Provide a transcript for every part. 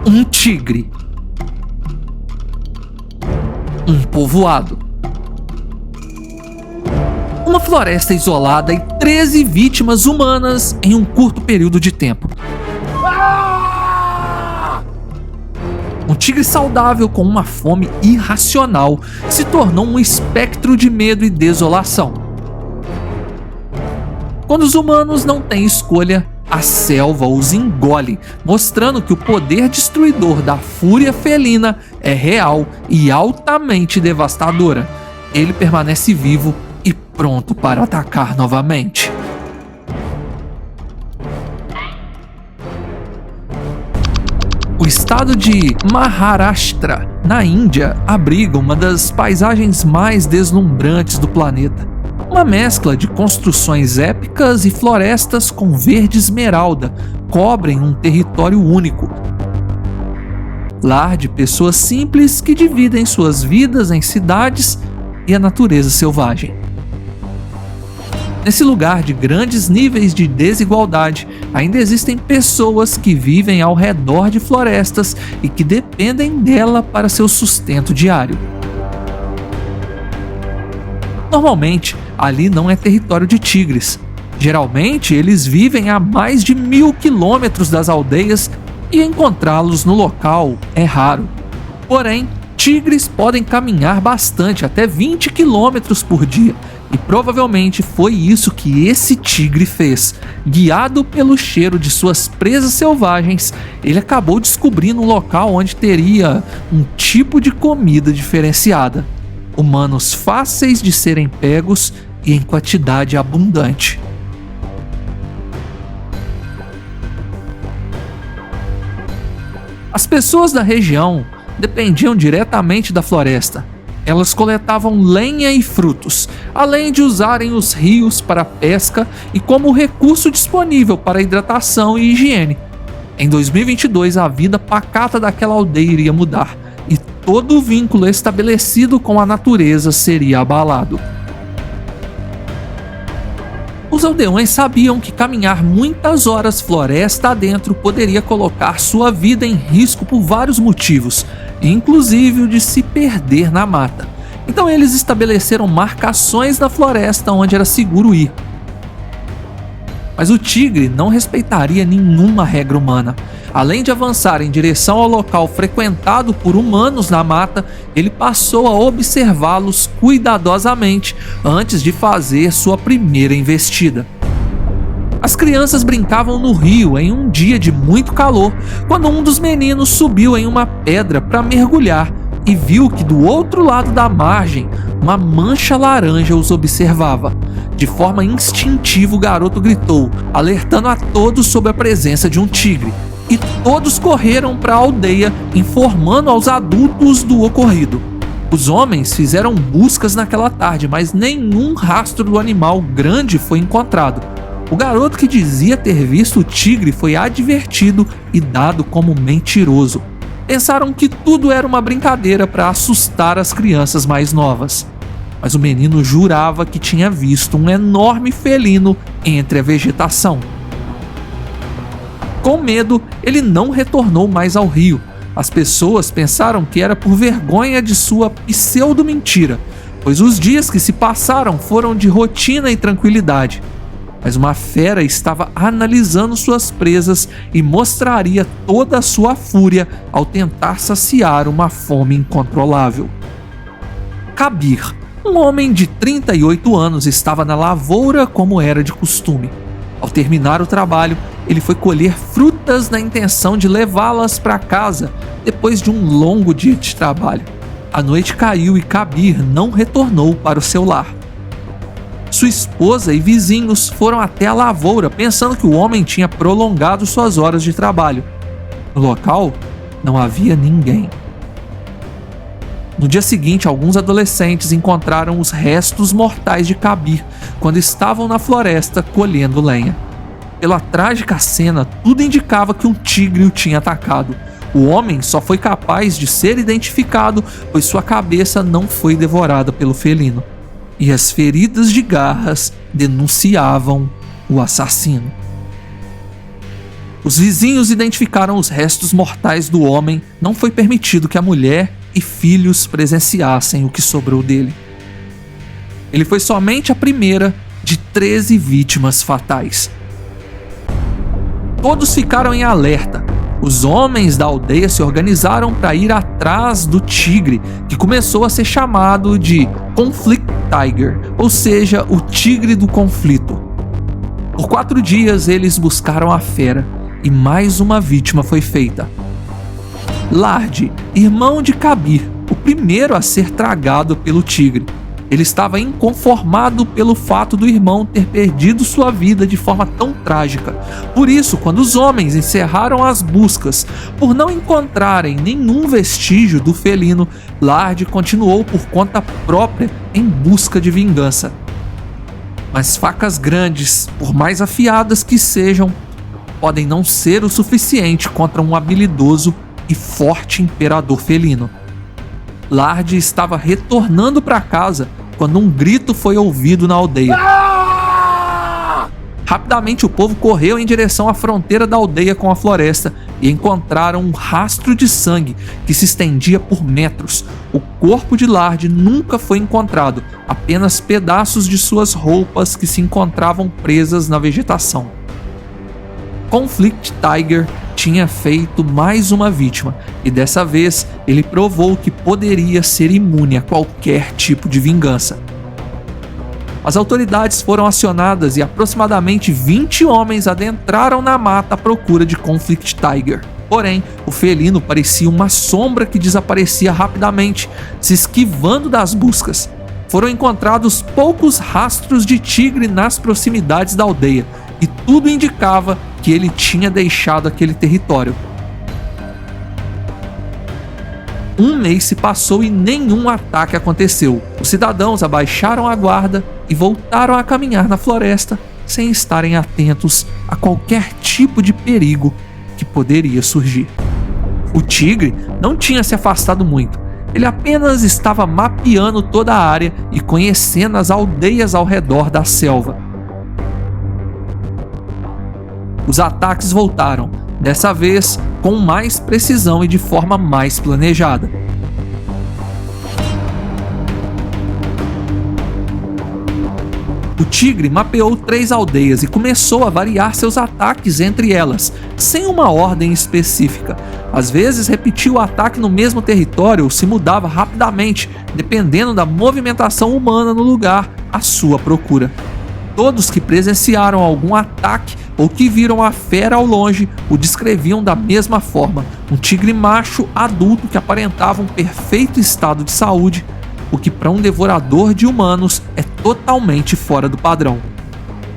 Um tigre. Um povoado. Uma floresta isolada e 13 vítimas humanas em um curto período de tempo. Um tigre saudável com uma fome irracional se tornou um espectro de medo e desolação. Quando os humanos não têm escolha, a selva os engole, mostrando que o poder destruidor da fúria felina é real e altamente devastadora. Ele permanece vivo e pronto para atacar novamente. O estado de Maharashtra, na Índia, abriga uma das paisagens mais deslumbrantes do planeta. Uma mescla de construções épicas e florestas com verde esmeralda cobrem um território único. Lar de pessoas simples que dividem suas vidas em cidades e a natureza selvagem. Nesse lugar de grandes níveis de desigualdade, ainda existem pessoas que vivem ao redor de florestas e que dependem dela para seu sustento diário. Normalmente, ali não é território de tigres. Geralmente, eles vivem a mais de 1000 quilômetros das aldeias e encontrá-los no local é raro. Porém, tigres podem caminhar bastante, até 20 quilômetros por dia. E provavelmente foi isso que esse tigre fez. Guiado pelo cheiro de suas presas selvagens, ele acabou descobrindo um local onde teria um tipo de comida diferenciada. Humanos fáceis de serem pegos e em quantidade abundante. As pessoas da região dependiam diretamente da floresta. Elas coletavam lenha e frutos, além de usarem os rios para pesca e como recurso disponível para hidratação e higiene. Em 2022, a vida pacata daquela aldeia iria mudar e todo o vínculo estabelecido com a natureza seria abalado. Os aldeões sabiam que caminhar muitas horas floresta adentro poderia colocar sua vida em risco por vários motivos, inclusive o de se perder na mata. Então eles estabeleceram marcações na floresta onde era seguro ir. Mas o tigre não respeitaria nenhuma regra humana. Além de avançar em direção ao local frequentado por humanos na mata, ele passou a observá-los cuidadosamente antes de fazer sua primeira investida. As crianças brincavam no rio em um dia de muito calor, quando um dos meninos subiu em uma pedra para mergulhar e viu que do outro lado da margem, uma mancha laranja os observava. De forma instintiva, o garoto gritou, alertando a todos sobre a presença de um tigre. E todos correram para a aldeia, informando aos adultos do ocorrido. Os homens fizeram buscas naquela tarde, mas nenhum rastro do animal grande foi encontrado. O garoto que dizia ter visto o tigre foi advertido e dado como mentiroso. Pensaram que tudo era uma brincadeira para assustar as crianças mais novas. Mas o menino jurava que tinha visto um enorme felino entre a vegetação. Com medo, ele não retornou mais ao rio. As pessoas pensaram que era por vergonha de sua pseudo-mentira, pois os dias que se passaram foram de rotina e tranquilidade. Mas uma fera estava analisando suas presas e mostraria toda a sua fúria ao tentar saciar uma fome incontrolável. Kabir, um homem de 38 anos, estava na lavoura como era de costume. Ao terminar o trabalho, ele foi colher frutas na intenção de levá-las para casa depois de um longo dia de trabalho. A noite caiu e Kabir não retornou para o seu lar. Sua esposa e vizinhos foram até a lavoura pensando que o homem tinha prolongado suas horas de trabalho. No local, não havia ninguém. No dia seguinte, alguns adolescentes encontraram os restos mortais de Kabir quando estavam na floresta colhendo lenha. Pela trágica cena, tudo indicava que um tigre o tinha atacado. O homem só foi capaz de ser identificado, pois sua cabeça não foi devorada pelo felino. E as feridas de garras denunciavam o assassino. Os vizinhos identificaram os restos mortais do homem. Não foi permitido que a mulher e filhos presenciassem o que sobrou dele. Ele foi somente a primeira de 13 vítimas fatais. Todos ficaram em alerta. Os homens da aldeia se organizaram para ir atrás do tigre, que começou a ser chamado de Conflict Tiger, ou seja, o tigre do conflito. Por 4 dias eles buscaram a fera e mais uma vítima foi feita. Lard, irmão de Kabir, o primeiro a ser tragado pelo tigre. Ele estava inconformado pelo fato do irmão ter perdido sua vida de forma tão trágica. Por isso, quando os homens encerraram as buscas por não encontrarem nenhum vestígio do felino, Lard continuou por conta própria em busca de vingança. Mas facas grandes, por mais afiadas que sejam, podem não ser o suficiente contra um habilidoso e forte imperador felino. Lard estava retornando para casa quando um grito foi ouvido na aldeia. Rapidamente o povo correu em direção à fronteira da aldeia com a floresta e encontraram um rastro de sangue que se estendia por metros. O corpo de Lard nunca foi encontrado, apenas pedaços de suas roupas que se encontravam presas na vegetação. Conflict Tiger tinha feito mais uma vítima e dessa vez ele provou que poderia ser imune a qualquer tipo de vingança. As autoridades foram acionadas e aproximadamente 20 homens adentraram na mata à procura de Conflict Tiger. Porém, o felino parecia uma sombra que desaparecia rapidamente, se esquivando das buscas. Foram encontrados poucos rastros de tigre nas proximidades da aldeia, e tudo indicava que ele tinha deixado aquele território. Um mês se passou e nenhum ataque aconteceu. Os cidadãos abaixaram a guarda e voltaram a caminhar na floresta sem estarem atentos a qualquer tipo de perigo que poderia surgir. O tigre não tinha se afastado muito. Ele apenas estava mapeando toda a área e conhecendo as aldeias ao redor da selva. Os ataques voltaram, dessa vez com mais precisão e de forma mais planejada. O tigre mapeou 3 aldeias e começou a variar seus ataques entre elas, sem uma ordem específica. Às vezes repetia o ataque no mesmo território ou se mudava rapidamente, dependendo da movimentação humana no lugar à sua procura. Todos que presenciaram algum ataque ou que viram a fera ao longe o descreviam da mesma forma: um tigre macho adulto que aparentava um perfeito estado de saúde, o que para um devorador de humanos é totalmente fora do padrão.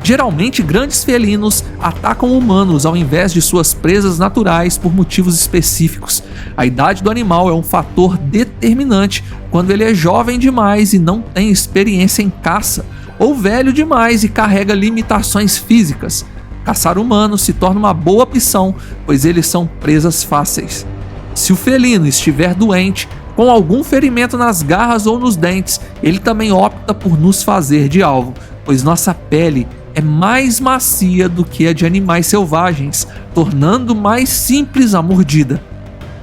Geralmente, grandes felinos atacam humanos ao invés de suas presas naturais por motivos específicos. A idade do animal é um fator determinante quando ele é jovem demais e não tem experiência em caça, ou velho demais e carrega limitações físicas. Caçar humanos se torna uma boa opção, pois eles são presas fáceis. Se o felino estiver doente, com algum ferimento nas garras ou nos dentes, ele também opta por nos fazer de alvo, pois nossa pele é mais macia do que a de animais selvagens, tornando mais simples a mordida.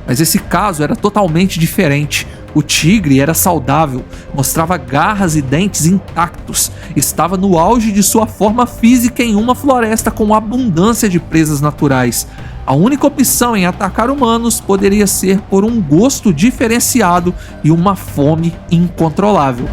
Mas esse caso era totalmente diferente. O tigre era saudável, mostrava garras e dentes intactos, estava no auge de sua forma física em uma floresta com abundância de presas naturais. A única opção em atacar humanos poderia ser por um gosto diferenciado e uma fome incontrolável.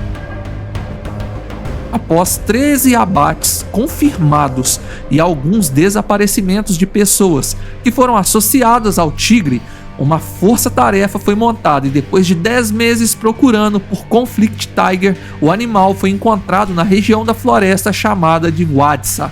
Após 13 abates confirmados e alguns desaparecimentos de pessoas que foram associadas ao tigre, uma força-tarefa foi montada e depois de 10 meses procurando por Conflict Tiger, o animal foi encontrado na região da floresta chamada de Wadsa.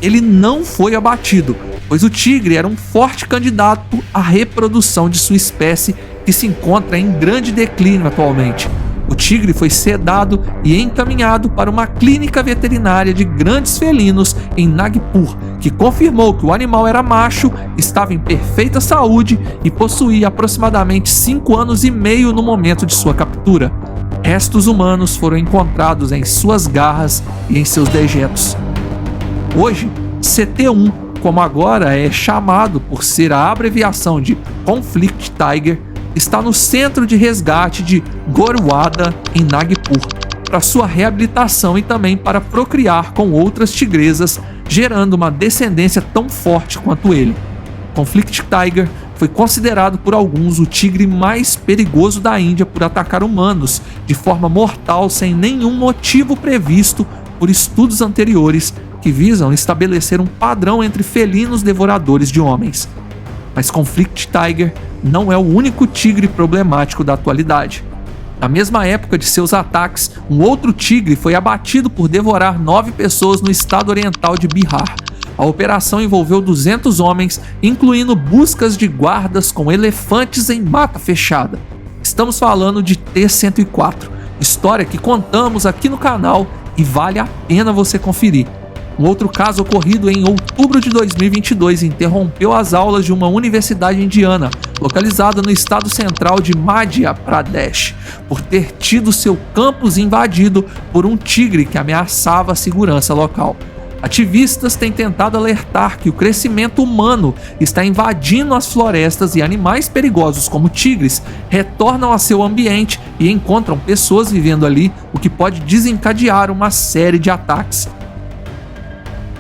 Ele não foi abatido, pois o tigre era um forte candidato à reprodução de sua espécie, que se encontra em grande declínio atualmente. O tigre foi sedado e encaminhado para uma clínica veterinária de grandes felinos em Nagpur, que confirmou que o animal era macho, estava em perfeita saúde e possuía aproximadamente 5 anos e meio no momento de sua captura. Restos humanos foram encontrados em suas garras e em seus dejetos. Hoje, CT1 como agora é chamado por ser a abreviação de Conflict Tiger, está no centro de resgate de Gorewada, em Nagpur, para sua reabilitação e também para procriar com outras tigresas, gerando uma descendência tão forte quanto ele. Conflict Tiger foi considerado por alguns o tigre mais perigoso da Índia por atacar humanos de forma mortal sem nenhum motivo previsto por estudos anteriores que visam estabelecer um padrão entre felinos devoradores de homens. Mas Conflict Tiger não é o único tigre problemático da atualidade. Na mesma época de seus ataques, um outro tigre foi abatido por devorar 9 pessoas no estado oriental de Bihar. A operação envolveu 200 homens, incluindo buscas de guardas com elefantes em mata fechada. Estamos falando de T-104, história que contamos aqui no canal e vale a pena você conferir. Um outro caso ocorrido em outubro de 2022 interrompeu as aulas de uma universidade indiana, localizada no estado central de Madhya Pradesh, por ter tido seu campus invadido por um tigre que ameaçava a segurança local. Ativistas têm tentado alertar que o crescimento humano está invadindo as florestas e animais perigosos como tigres retornam a seu ambiente e encontram pessoas vivendo ali, o que pode desencadear uma série de ataques.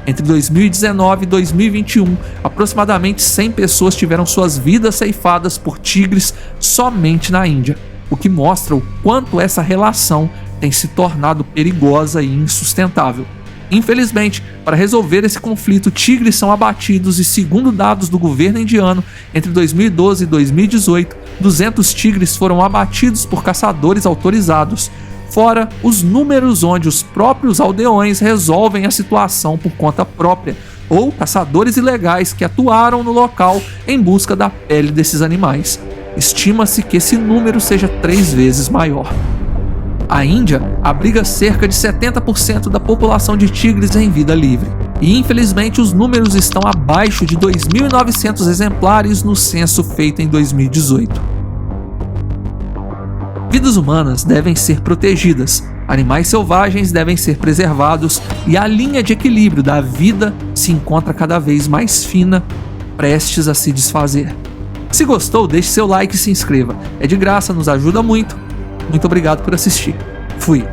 Entre 2019 e 2021, aproximadamente 100 pessoas tiveram suas vidas ceifadas por tigres somente na Índia, o que mostra o quanto essa relação tem se tornado perigosa e insustentável. Infelizmente, para resolver esse conflito, tigres são abatidos e, segundo dados do governo indiano, entre 2012 e 2018, 200 tigres foram abatidos por caçadores autorizados, fora os números onde os próprios aldeões resolvem a situação por conta própria, ou caçadores ilegais que atuaram no local em busca da pele desses animais. Estima-se que esse número seja 3 vezes maior. A Índia abriga cerca de 70% da população de tigres em vida livre, e infelizmente os números estão abaixo de 2.900 exemplares no censo feito em 2018. Vidas humanas devem ser protegidas, animais selvagens devem ser preservados e a linha de equilíbrio da vida se encontra cada vez mais fina, prestes a se desfazer. Se gostou, deixe seu like e se inscreva. É de graça, nos ajuda muito. Muito obrigado por assistir. Fui.